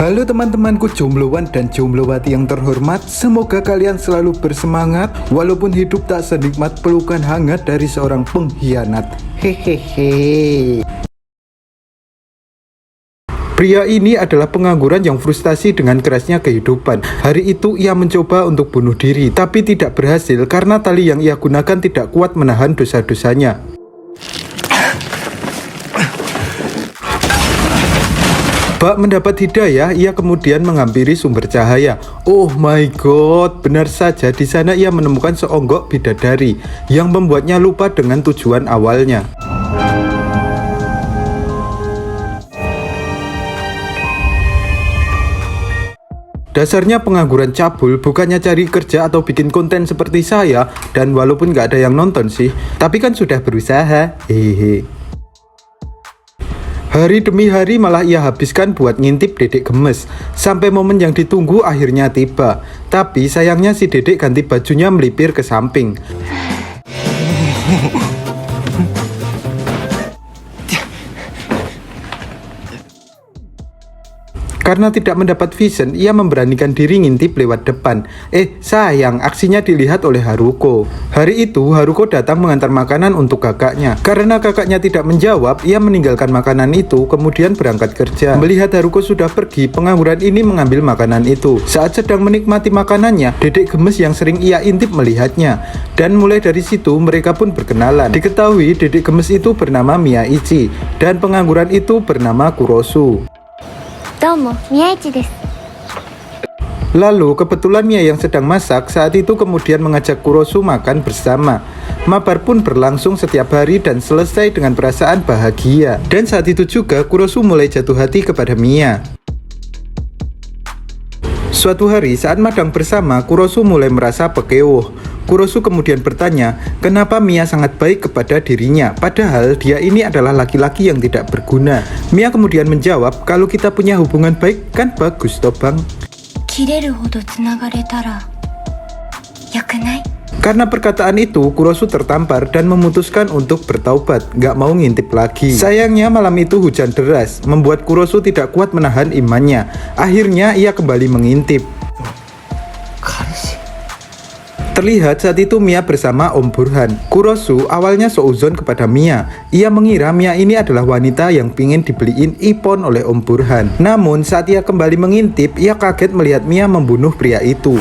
Halo teman-temanku jombloan dan jomblowati yang terhormat, semoga kalian selalu bersemangat walaupun hidup tak senikmat pelukan hangat dari seorang pengkhianat. Hehehe. Pria ini adalah pengangguran yang frustasi dengan kerasnya kehidupan. Hari itu ia mencoba untuk bunuh diri, tapi tidak berhasil karena tali yang ia gunakan tidak kuat menahan dosa-dosanya. Bak mendapat hidayah, ia kemudian menghampiri sumber cahaya. Oh my god, benar saja di sana ia menemukan seonggok bidadari yang membuatnya lupa dengan tujuan awalnya. Dasarnya pengangguran cabul, bukannya cari kerja atau bikin konten seperti saya. Dan walaupun gak ada yang nonton sih, tapi kan sudah berusaha. Hehe. Hari demi hari malah ia habiskan buat ngintip Dedek gemes. Sampai momen yang ditunggu akhirnya tiba. Tapi sayangnya si Dedek ganti bajunya melipir ke samping. Karena tidak mendapat vision, ia memberanikan diri ngintip lewat depan. Sayang, aksinya dilihat oleh Haruko. Hari itu, Haruko datang mengantar makanan untuk kakaknya. Karena kakaknya tidak menjawab, ia meninggalkan makanan itu, kemudian berangkat kerja. Melihat Haruko sudah pergi, pengangguran ini mengambil makanan itu. Saat sedang menikmati makanannya, Dedek gemes yang sering ia intip melihatnya. Dan mulai dari situ, mereka pun berkenalan. Diketahui, Dedek gemes itu bernama Miyaichi, dan pengangguran itu bernama Kurosu. Lalu kebetulan Mia yang sedang masak saat itu kemudian mengajak Kurosu makan bersama. Mabar pun berlangsung setiap hari dan selesai dengan perasaan bahagia. Dan saat itu juga Kurosu mulai jatuh hati kepada Mia. Suatu hari saat magang bersama, Kurosu mulai merasa pekewuh. Kurosu kemudian bertanya, kenapa Mia sangat baik kepada dirinya, padahal dia ini adalah laki-laki yang tidak berguna. Mia kemudian menjawab, kalau kita punya hubungan baik, kan bagus toh bang? Karena perkataan itu, Kurosu tertampar dan memutuskan untuk bertaubat, gak mau ngintip lagi. Sayangnya malam itu hujan deras, membuat Kurosu tidak kuat menahan imannya. Akhirnya ia kembali mengintip. Terlihat saat itu Mia bersama Om Burhan. Kurosu awalnya seuzon kepada Mia. Ia mengira Mia ini adalah wanita yang pingin dibeliin iPhone oleh Om Burhan. Namun saat ia kembali mengintip, ia kaget melihat Mia membunuh pria itu.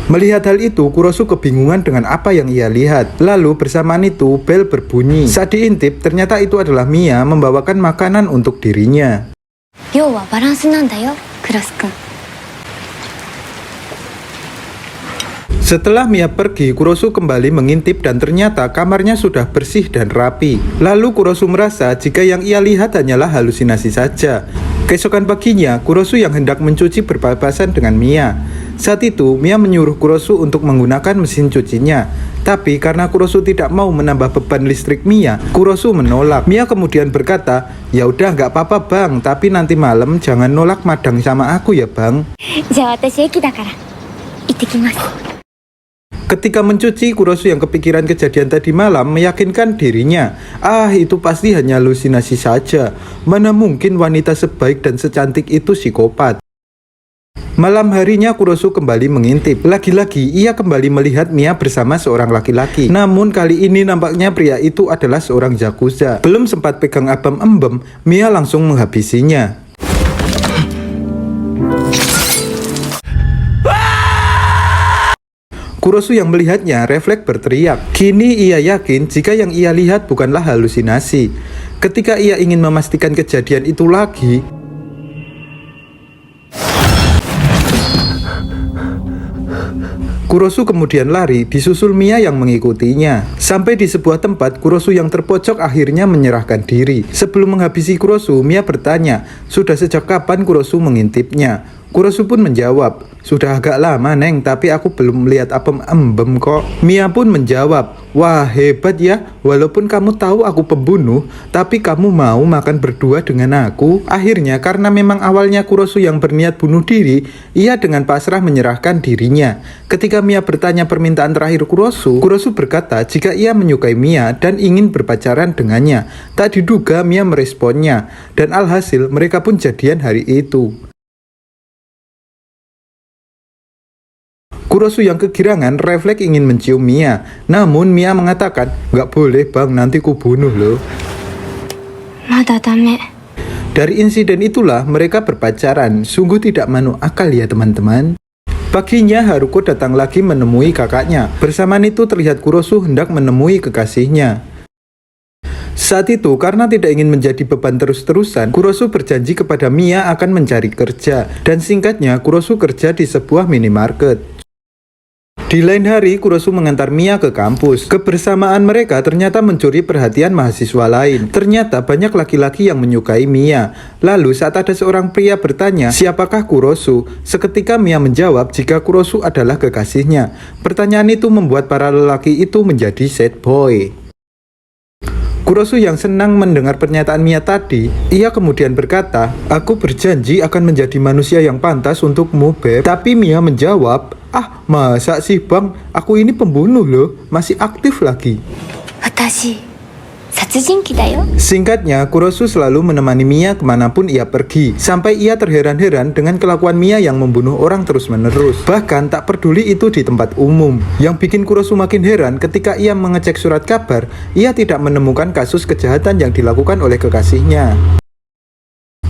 Melihat hal itu, Kurosu kebingungan dengan apa yang ia lihat. Lalu bersamaan itu, bel berbunyi. Saat diintip, ternyata itu adalah Mia membawakan makanan untuk dirinya. Setelah Mia pergi, Kurosu kembali mengintip dan ternyata kamarnya sudah bersih dan rapi. Lalu Kurosu merasa jika yang ia lihat hanyalah halusinasi saja. Keesokan paginya, Kurosu yang hendak mencuci berpapasan dengan Mia. Saat itu, Mia menyuruh Kurosu untuk menggunakan mesin cucinya. Tapi karena Kurosu tidak mau menambah beban listrik Mia, Kurosu menolak. Mia kemudian berkata, ya udah nggak apa-apa bang, tapi nanti malam jangan nolak madang sama aku ya bang. Ketika mencuci, Kurosu yang kepikiran kejadian tadi malam meyakinkan dirinya, itu pasti hanya halusinasi saja. Mana mungkin wanita sebaik dan secantik itu psikopat. Malam harinya Kurosu kembali mengintip. Lagi-lagi ia kembali melihat Mia bersama seorang laki-laki. Namun kali ini nampaknya pria itu adalah seorang yakuza. Belum sempat pegang abam embem, Mia langsung menghabisinya. Kurosu yang melihatnya refleks berteriak. Kini ia yakin jika yang ia lihat bukanlah halusinasi. Ketika ia ingin memastikan kejadian itu lagi, Kurosu kemudian lari, disusul Mia yang mengikutinya. Sampai di sebuah tempat, Kurosu yang terpojok akhirnya menyerahkan diri. Sebelum menghabisi Kurosu, Mia bertanya, sudah sejak kapan Kurosu mengintipnya? Kurosu pun menjawab, sudah agak lama Neng, tapi aku belum melihat apem embem kok. Mia pun menjawab, wah hebat ya, walaupun kamu tahu aku pembunuh, tapi kamu mau makan berdua dengan aku. Akhirnya karena memang awalnya Kurosu yang berniat bunuh diri, ia dengan pasrah menyerahkan dirinya. Ketika Mia bertanya permintaan terakhir Kurosu, Kurosu berkata jika ia menyukai Mia dan ingin berpacaran dengannya. Tak diduga Mia meresponnya, dan alhasil mereka pun jadian hari itu. Kurosu yang kegirangan refleks ingin mencium Mia, namun Mia mengatakan, "Nggak boleh bang, nanti ku bunuh loh." Mada dame. Dari insiden itulah mereka berpacaran. Sungguh tidak masuk akal ya teman-teman. Paginya Haruko datang lagi menemui kakaknya. Bersamaan itu terlihat Kurosu hendak menemui kekasihnya. Saat itu karena tidak ingin menjadi beban terus-terusan, Kurosu berjanji kepada Mia akan mencari kerja. Dan singkatnya Kurosu kerja di sebuah minimarket. Di lain hari, Kurosu mengantar Mia ke kampus. Kebersamaan mereka ternyata mencuri perhatian mahasiswa lain. Ternyata banyak laki-laki yang menyukai Mia. Lalu saat ada seorang pria bertanya, siapakah Kurosu? Seketika Mia menjawab jika Kurosu adalah kekasihnya. Pertanyaan itu membuat para lelaki itu menjadi sad boy. Kurosu yang senang mendengar pernyataan Mia tadi, ia kemudian berkata, aku berjanji akan menjadi manusia yang pantas untukmu, Beb. Tapi Mia menjawab, ah masa sih bang, aku ini pembunuh loh, masih aktif lagi. Watashi, satsujinki da yo. Singkatnya, Kurosu selalu menemani Mia kemanapun ia pergi, sampai ia terheran-heran dengan kelakuan Mia yang membunuh orang terus-menerus. Bahkan tak peduli itu di tempat umum. Yang bikin Kurosu makin heran ketika ia mengecek surat kabar, ia tidak menemukan kasus kejahatan yang dilakukan oleh kekasihnya.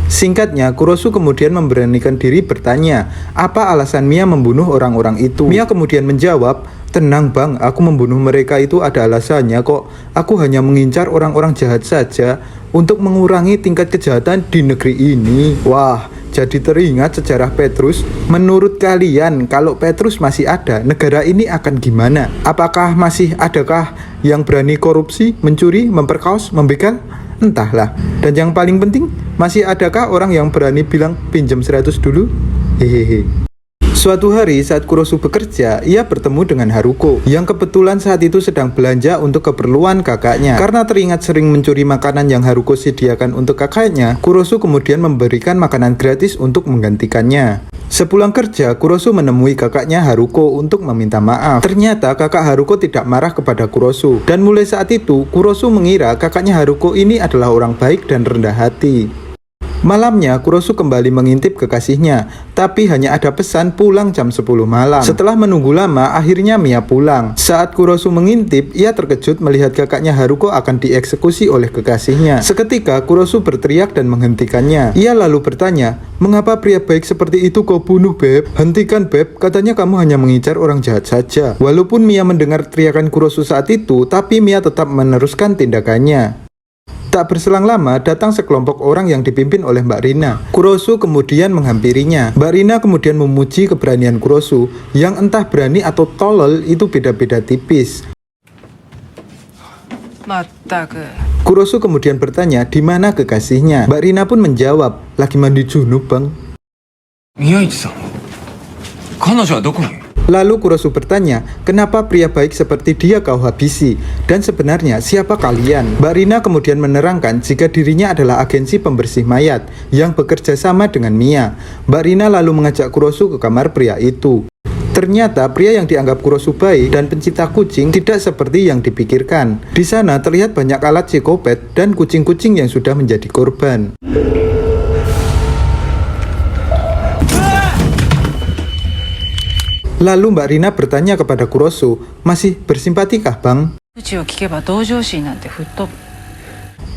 Singkatnya, Kurosu kemudian memberanikan diri bertanya, apa alasan Mia membunuh orang-orang itu? Mia kemudian menjawab, tenang bang, aku membunuh mereka itu ada alasannya kok. Aku hanya mengincar orang-orang jahat saja untuk mengurangi tingkat kejahatan di negeri ini. Wah, jadi teringat sejarah Petrus. Menurut kalian, kalau Petrus masih ada, negara ini akan gimana? Apakah masih adakah yang berani korupsi, mencuri, memperkaos, membegal? Entahlah. Dan yang paling penting, masih adakah orang yang berani bilang pinjam 100 dulu? Hehehe. Suatu hari saat Kurosu bekerja, ia bertemu dengan Haruko yang kebetulan saat itu sedang belanja untuk keperluan kakaknya. Karena teringat sering mencuri makanan yang Haruko sediakan untuk kakaknya, Kurosu kemudian memberikan makanan gratis untuk menggantikannya. Sepulang kerja, Kurosu menemui kakaknya Haruko untuk meminta maaf. Ternyata kakak Haruko tidak marah kepada Kurosu. Dan mulai saat itu, Kurosu mengira kakaknya Haruko ini adalah orang baik dan rendah hati. Malamnya, Kurosu kembali mengintip kekasihnya, tapi hanya ada pesan pulang jam 10 malam. Setelah menunggu lama, akhirnya Mia pulang. Saat Kurosu mengintip, ia terkejut melihat kakaknya Haruko akan dieksekusi oleh kekasihnya. Seketika, Kurosu berteriak dan menghentikannya. Ia lalu bertanya, mengapa pria baik seperti itu kau bunuh, Beb? Hentikan, Beb, katanya kamu hanya mengincar orang jahat saja. Walaupun Mia mendengar teriakan Kurosu saat itu, tapi Mia tetap meneruskan tindakannya. Tak berselang lama, datang sekelompok orang yang dipimpin oleh Mbak Rina. Kurosu kemudian menghampirinya. Mbak Rina kemudian memuji keberanian Kurosu, yang entah berani atau tolol itu beda-beda tipis. Kurosu kemudian bertanya, di mana kekasihnya? Mbak Rina pun menjawab, lagi mandi junub, bang. Miyaichi-san, kanojo wa doko ni? Lalu Kurosu bertanya, kenapa pria baik seperti dia kau habisi? Dan sebenarnya siapa kalian? Mbak Rina kemudian menerangkan jika dirinya adalah agensi pembersih mayat yang bekerja sama dengan Mia. Mbak Rina lalu mengajak Kurosu ke kamar pria itu. Ternyata pria yang dianggap Kurosu baik dan pencinta kucing tidak seperti yang dipikirkan. Di sana terlihat banyak alat psikopat dan kucing-kucing yang sudah menjadi korban. Lalu Mbak Rina bertanya kepada Kurosu, masih bersimpatikah bang?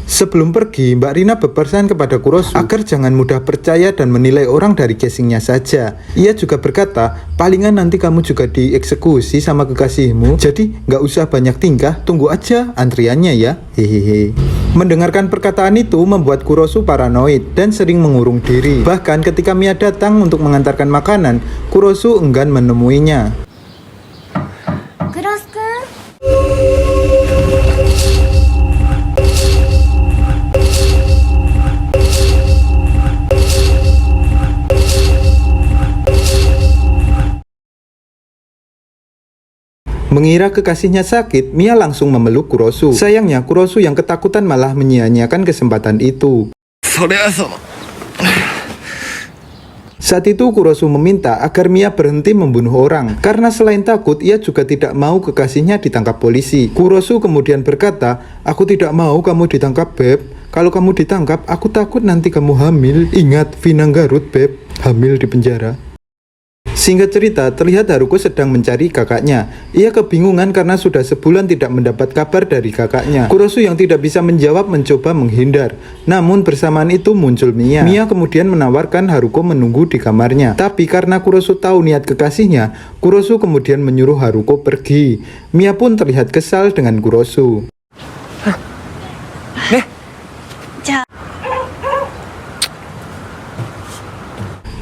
Sebelum pergi, Mbak Rina berpesan kepada Kurosu agar jangan mudah percaya dan menilai orang dari casingnya saja. Ia juga berkata, palingan nanti kamu juga dieksekusi sama kekasihmu, jadi nggak usah banyak tingkah, tunggu aja antriannya ya. Hehehe. Mendengarkan perkataan itu membuat Kurosu paranoid dan sering mengurung diri. Bahkan ketika Mia datang untuk mengantarkan makanan, Kurosu enggan menemuinya. Kurosu-kun. Mengira kekasihnya sakit, Mia langsung memeluk Kurosu. Sayangnya Kurosu yang ketakutan malah menyia-nyiakan kesempatan itu. それはその Saat itu Kurosu meminta agar Mia berhenti membunuh orang, karena selain takut ia juga tidak mau kekasihnya ditangkap polisi. Kurosu kemudian berkata, "Aku tidak mau kamu ditangkap, Beb. Kalau kamu ditangkap, aku takut nanti kamu hamil. Ingat, Vinang Garut, Beb, hamil di penjara." Singkat cerita, terlihat Haruko sedang mencari kakaknya. Ia kebingungan karena sudah sebulan tidak mendapat kabar dari kakaknya. Kurosu yang tidak bisa menjawab mencoba menghindar. Namun bersamaan itu muncul Mia. Mia kemudian menawarkan Haruko menunggu di kamarnya. Tapi karena Kurosu tahu niat kekasihnya, Kurosu kemudian menyuruh Haruko pergi. Mia pun terlihat kesal dengan Kurosu.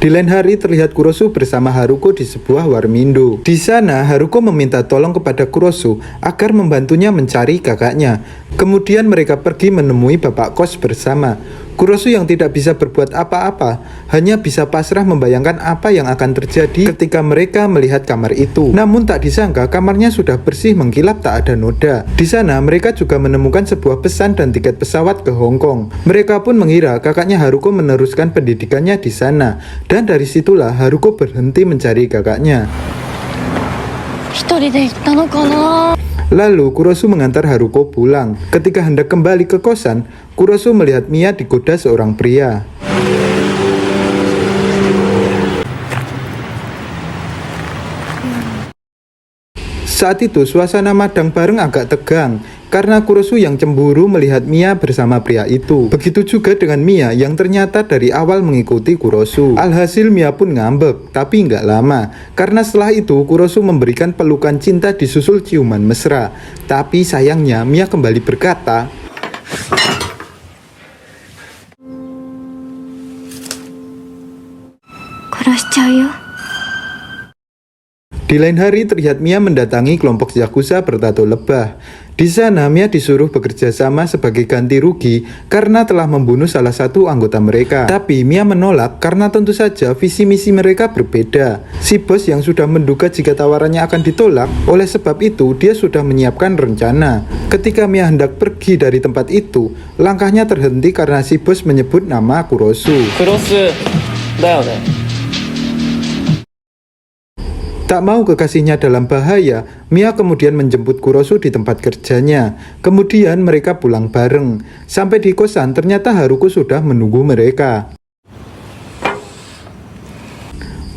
Di lain hari terlihat Kurosu bersama Haruko di sebuah warmindo. Di sana Haruko meminta tolong kepada Kurosu agar membantunya mencari kakaknya. Kemudian mereka pergi menemui bapak kos bersama. Kurosu yang tidak bisa berbuat apa-apa, hanya bisa pasrah membayangkan apa yang akan terjadi ketika mereka melihat kamar itu. Namun tak disangka kamarnya sudah bersih mengkilap tak ada noda. Di sana mereka juga menemukan sebuah pesan dan tiket pesawat ke Hong Kong. Mereka pun mengira kakaknya Haruko meneruskan pendidikannya di sana. Dan dari situlah Haruko berhenti mencari kakaknya. Lalu Kurosu mengantar Haruko pulang. Ketika hendak kembali ke kosan, Kurosu melihat Mia digoda seorang pria. Saat itu suasana madang bareng agak tegang karena Kurosu yang cemburu melihat Mia bersama pria itu. Begitu juga dengan Mia yang ternyata dari awal mengikuti Kurosu. Alhasil Mia pun ngambek, tapi nggak lama karena setelah itu Kurosu memberikan pelukan cinta disusul ciuman mesra. Tapi sayangnya Mia kembali berkata, Di lain hari terlihat Mia mendatangi kelompok Yakuza bertato lebah. Di sana Mia disuruh bekerja sama sebagai ganti rugi karena telah membunuh salah satu anggota mereka. Tapi Mia menolak karena tentu saja visi misi mereka berbeda. Si bos yang sudah menduga jika tawarannya akan ditolak, oleh sebab itu dia sudah menyiapkan rencana. Ketika Mia hendak pergi dari tempat itu, langkahnya terhenti karena si bos menyebut nama Kurosu. Tak mau kekasihnya dalam bahaya, Mia kemudian menjemput Kurosu di tempat kerjanya. Kemudian mereka pulang bareng. Sampai di kosan, ternyata Haruko sudah menunggu mereka.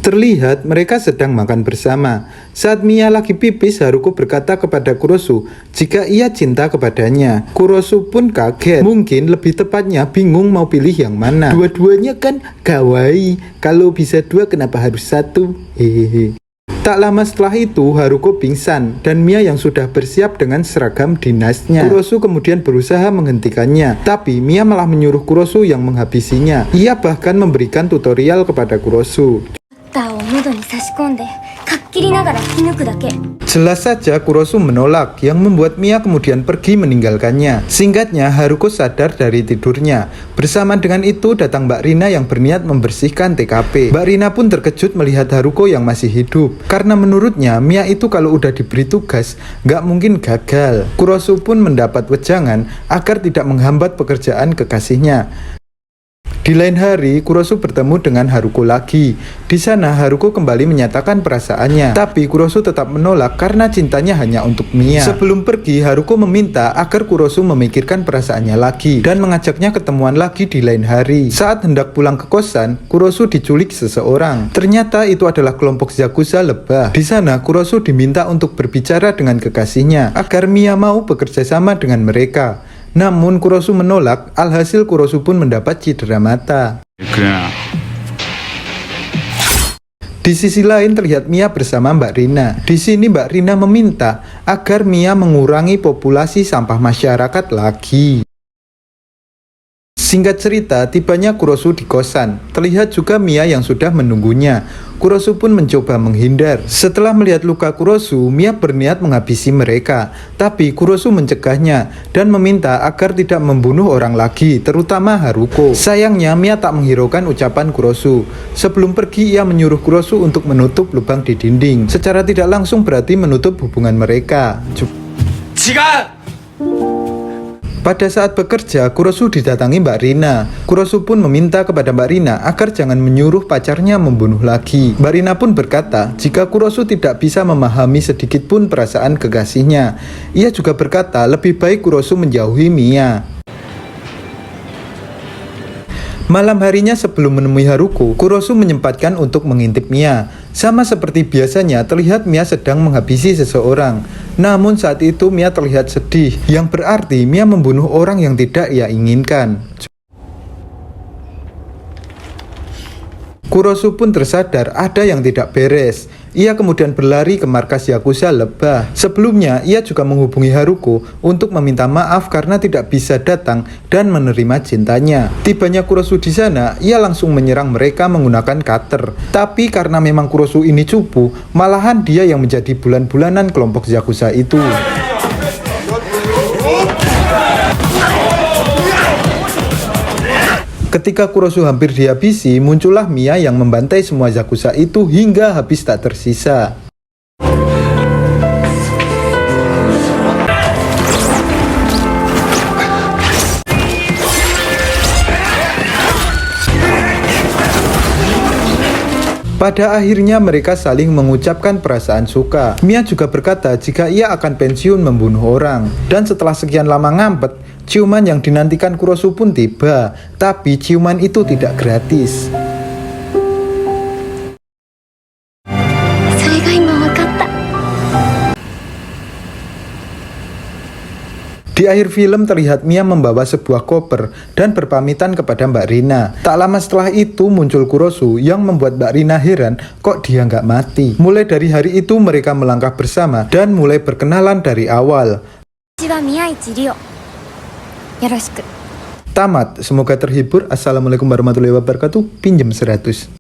Terlihat mereka sedang makan bersama. Saat Mia lagi pipis, Haruko berkata kepada Kurosu jika ia cinta kepadanya. Kurosu pun kaget. Mungkin lebih tepatnya bingung mau pilih yang mana. Dua-duanya kan kawaii. Kalau bisa dua, kenapa harus satu? Hehehe. Tak lama setelah itu, Haruko pingsan dan Mia yang sudah bersiap dengan seragam dinasnya. Kurosu kemudian berusaha menghentikannya, tapi Mia malah menyuruh Kurosu yang menghabisinya. Ia bahkan memberikan tutorial kepada Kurosu. Jelas saja Kurosu menolak, yang membuat Mia kemudian pergi meninggalkannya. Singkatnya, Haruko sadar dari tidurnya. Bersamaan dengan itu datang Mbak Rina yang berniat membersihkan TKP. Mbak Rina pun terkejut melihat Haruko yang masih hidup, karena menurutnya Mia itu kalau udah diberi tugas gak mungkin gagal. Kurosu pun mendapat wejangan agar tidak menghambat pekerjaan kekasihnya. Di lain hari, Kurosu bertemu dengan Haruko lagi. Di sana, Haruko kembali menyatakan perasaannya. Tapi Kurosu tetap menolak karena cintanya hanya untuk Mia. Sebelum pergi, Haruko meminta agar Kurosu memikirkan perasaannya lagi dan mengajaknya ketemuan lagi di lain hari. Saat hendak pulang ke kosan, Kurosu diculik seseorang. Ternyata itu adalah kelompok Yakuza lebah. Di sana, Kurosu diminta untuk berbicara dengan kekasihnya agar Mia mau bekerja sama dengan mereka. Namun Kurosu menolak, alhasil Kurosu pun mendapat cedera mata. Di sisi lain terlihat Mia bersama Mbak Rina. Di sini Mbak Rina meminta agar Mia mengurangi populasi sampah masyarakat lagi. Singkat cerita, tibanya Kurosu di kosan. Terlihat juga Mia yang sudah menunggunya. Kurosu pun mencoba menghindar. Setelah melihat luka Kurosu, Mia berniat menghabisi mereka. Tapi Kurosu mencegahnya dan meminta agar tidak membunuh orang lagi, terutama Haruko. Sayangnya Mia tak menghiraukan ucapan Kurosu. Sebelum pergi, ia menyuruh Kurosu untuk menutup lubang di dinding. Secara tidak langsung berarti menutup hubungan mereka. Pada saat bekerja, Kurosu didatangi Mbak Rina. Kurosu pun meminta kepada Mbak Rina agar jangan menyuruh pacarnya membunuh lagi. Mbak Rina pun berkata, jika Kurosu tidak bisa memahami sedikit pun perasaan kekasihnya. Ia juga berkata, lebih baik Kurosu menjauhi Mia. Malam harinya sebelum menemui Haruko, Kurosu menyempatkan untuk mengintip Mia. Sama seperti biasanya, terlihat Mia sedang menghabisi seseorang. Namun saat itu Mia terlihat sedih, yang berarti Mia membunuh orang yang tidak ia inginkan. Kurosu pun tersadar ada yang tidak beres. Ia kemudian berlari ke markas Yakuza lebah. Sebelumnya, ia juga menghubungi Haruko untuk meminta maaf karena tidak bisa datang dan menerima cintanya. Tibanya Kurosu di sana, ia langsung menyerang mereka menggunakan cutter. Tapi karena memang Kurosu ini cupu, malahan dia yang menjadi bulan-bulanan kelompok Yakuza itu. Ketika Kurosu hampir dihabisi, muncullah Mia yang membantai semua Yakuza itu hingga habis tak tersisa. Pada akhirnya mereka saling mengucapkan perasaan suka. Mia juga berkata jika ia akan pensiun membunuh orang. Dan setelah sekian lama ngampet, ciuman yang dinantikan Kurosu pun tiba. Tapi ciuman itu tidak gratis. Di akhir film terlihat Mia membawa sebuah koper dan berpamitan kepada Mbak Rina. Tak lama setelah itu muncul Kurosu yang membuat Mbak Rina heran kok dia nggak mati. Mulai dari hari itu mereka melangkah bersama dan mulai berkenalan dari awal. Tamat, semoga terhibur. Assalamualaikum warahmatullahi wabarakatuh. Pinjam 100.